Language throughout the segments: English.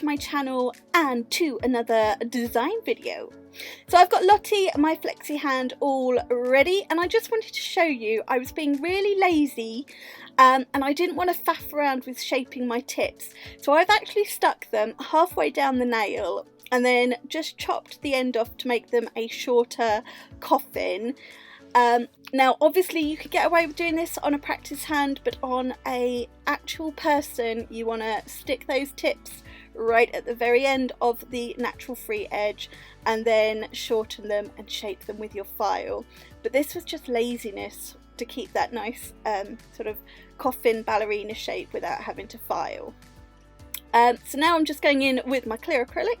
to my channel and to another design video. So I've got Lottie, my flexi hand, all ready, and I just wanted to show you I was being really lazy and I didn't want to faff around with shaping my tips. So I've actually stuck them halfway down the nail and then just chopped the end off to make them a shorter coffin. Now obviously you could get away with doing this on a practice hand, but on a actual person you want to stick those tips right at the very end of the natural free edge and then shorten them and shape them with your file. But this was just laziness to keep that nice sort of coffin ballerina shape without having to file. So now I'm just going in with my clear acrylic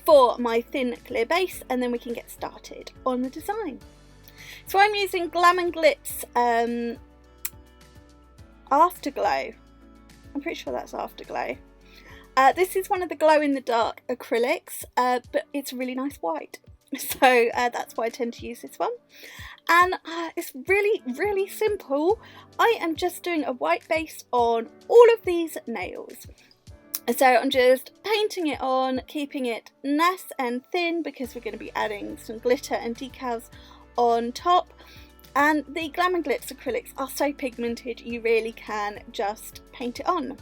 for my thin clear base, and then we can get started on the design. So I'm using Glam and Glits Afterglow. I'm pretty sure that's Afterglow. This is one of the glow in the dark acrylics, but it's a really nice white. So that's why I tend to use this one. And it's really simple. I am just doing a white base on all of these nails. So I'm just painting it on, keeping it nice and thin because we're going to be adding some glitter and decals on top. And the Glam and Glitz acrylics are so pigmented you really can just paint it on.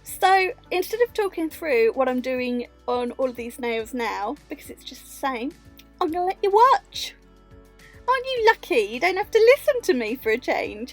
So instead of talking through what I'm doing on all of these nails now, because it's just the same, I'm going to let you watch. Aren't you lucky? You don't have to listen to me for a change.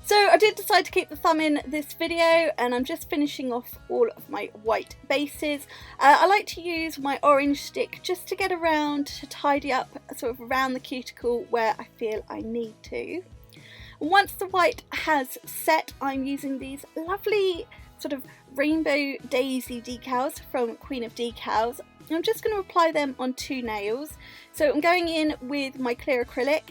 So I did decide to keep the thumb in this video, and I'm just finishing off all of my white bases. I like to use my orange stick just to get around to tidy up sort of around the cuticle where I feel I need to. And once the white has set, I'm using these lovely sort of rainbow daisy decals from Queen of Decals. And I'm just going to apply them on two nails. So I'm going in with my clear acrylic,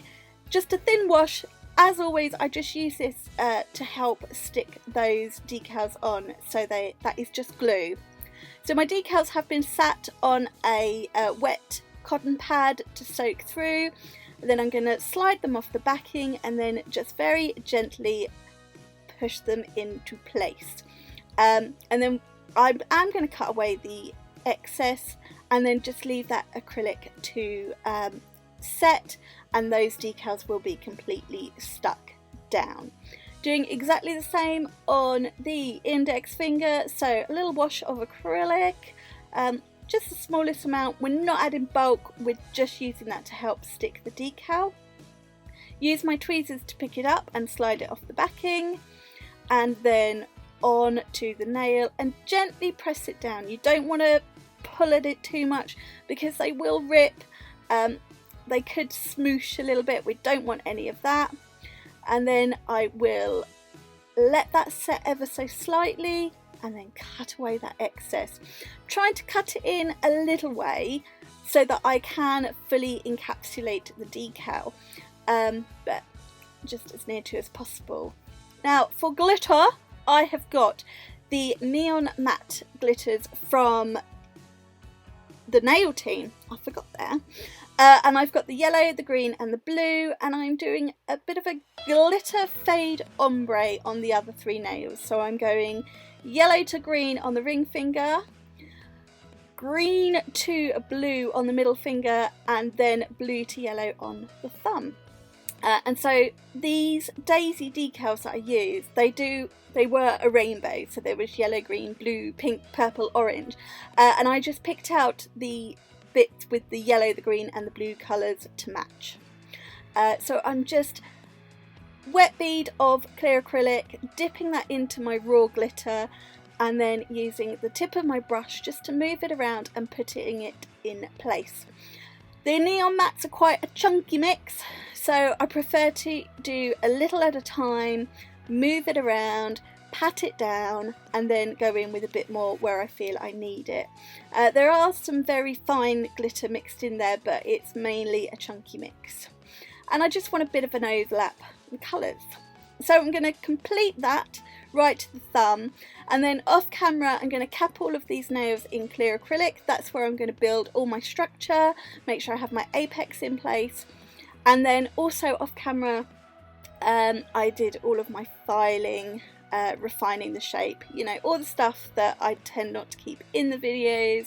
just a thin wash. As always, I just use this to help stick those decals on, so that is just glue. So my decals have been sat on a wet cotton pad to soak through. And then I'm going to slide them off the backing and then just very gently push them into place. And then I'm going to cut away the excess and then just leave that acrylic to set, and those decals will be completely stuck down. Doing exactly the same on the index finger, so a little wash of acrylic, just the smallest amount. We're not adding bulk, we're just using that to help stick the decal. Use my tweezers to pick it up and slide it off the backing, and then on to the nail and gently press it down. You don't want to pull at it too much because they will rip. They could smoosh a little bit. We don't want any of that. And then I will let that set ever so slightly and then cut away that excess. Trying to cut it in a little way so that I can fully encapsulate the decal, but just as near to as possible. Now for glitter, I have got the neon matte glitters from the nail team. I forgot there. And I've got the yellow, the green and the blue, and I'm doing a bit of a glitter fade ombre on the other three nails. So I'm going yellow to green on the ring finger, green to blue on the middle finger, and then blue to yellow on the thumb. And so these daisy decals that I use, they were a rainbow, so there was yellow, green, blue, pink, purple, orange, and I just picked out the bits with the yellow, the green and the blue colours to match. So I'm just wet bead of clear acrylic, dipping that into my raw glitter, and then using the tip of my brush just to move it around and putting it in place. The neon mattes are quite a chunky mix, so I prefer to do a little at a time, move it around, pat it down, and then go in with a bit more where I feel I need it. There are some very fine glitter mixed in there, but it's mainly a chunky mix. And I just want a bit of an overlap in colours. So I'm going to complete that right to the thumb, and then off camera I'm going to cap all of these nails in clear acrylic. That's where I'm going to build all my structure, make sure I have my apex in place, and then also off camera I did all of my filing, refining the shape, you know, all the stuff that I tend not to keep in the videos.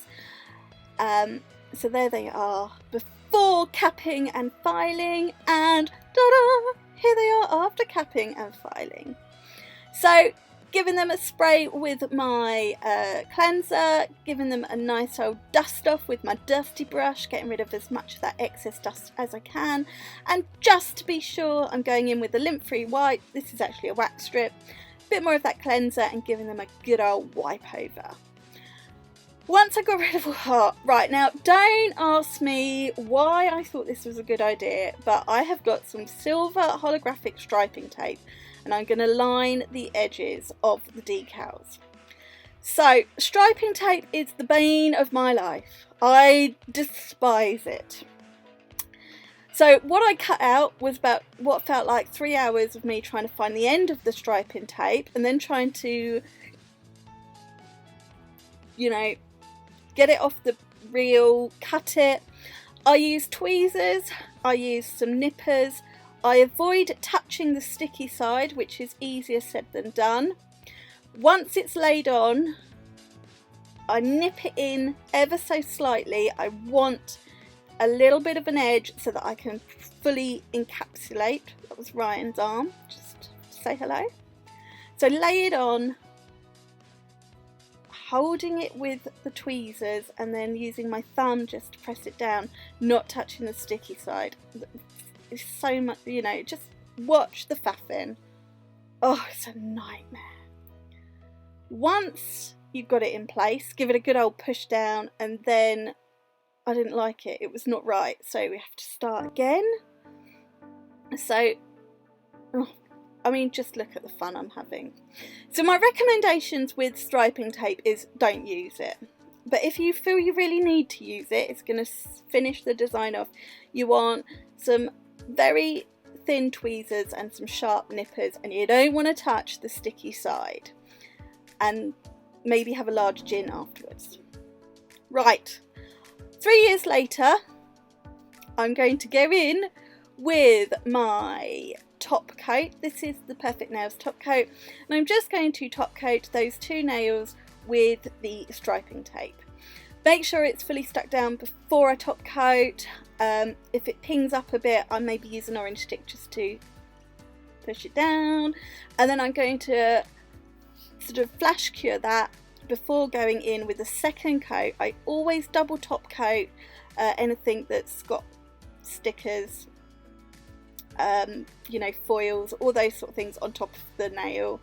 So there they are before capping and filing, and ta-da! Here they are after capping and filing. So giving them a spray with my cleanser, giving them a nice old dust off with my dusty brush, getting rid of as much of that excess dust as I can, and just to be sure I'm going in with the lint-free wipe. This is actually a wax strip. Bit more of that cleanser and giving them a good old wipe over. Once I got rid of all right, now don't ask me why I thought this was a good idea, but I have got some silver holographic striping tape and I'm going to line the edges of the decals. So striping tape is the bane of my life. I despise it. So what I cut out was about what felt like 3 hours of me trying to find the end of the striping tape and then trying to, you know, get it off the reel, cut it. I use tweezers, I use some nippers. I avoid touching the sticky side, which is easier said than done. Once it's laid on, I nip it in ever so slightly. I want a little bit of an edge so that I can fully encapsulate. That was Ryan's arm, just say hello. So lay it on, holding it with the tweezers and then using my thumb just to press it down, not touching the sticky side. It's so much, you know, just watch the faffing. Oh, it's a nightmare. Once you've got it in place, give it a good old push down, and then I didn't like it. It was not right, so we have to start again. So, I mean, just look at the fun I'm having. So my recommendations with striping tape is don't use it. But if you feel you really need to use it, it's going to finish the design off. You want some very thin tweezers and some sharp nippers, and you don't want to touch the sticky side. And maybe have a large gin afterwards. Right. 3 years later, I'm going to go in with my top coat. This is the Perfect Nails top coat, and I'm just going to top coat those 2 nails with the striping tape. Make sure it's fully stuck down before I top coat. If it pings up a bit, I maybe use an orange stick just to push it down, and then I'm going to sort of flash cure that before going in with the second coat. I always double top coat anything that's got stickers, you know, foils, all those sort of things on top of the nail.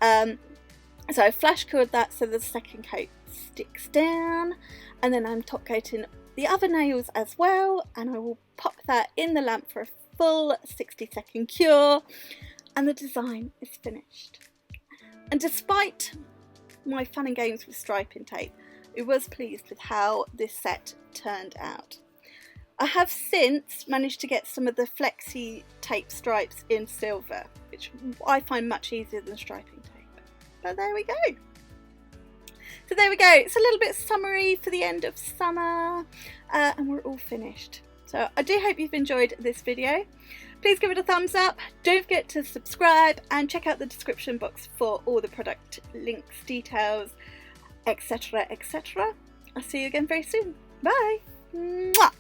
So I flash cured that so the second coat sticks down, and then I'm top coating the other nails as well, and I will pop that in the lamp for a full 60-second cure, and the design is finished. And despite my fun and games with striping tape, I was pleased with how this set turned out. I have since managed to get some of the flexi tape stripes in silver, which I find much easier than striping tape. But there we go. So there we go. It's a little bit summery for the end of summer, and we're all finished. So I do hope you've enjoyed this video. Please give it a thumbs up. Don't forget to subscribe and check out the description box for all the product links, details, etc, etc. I'll see you again very soon. Bye. Mwah.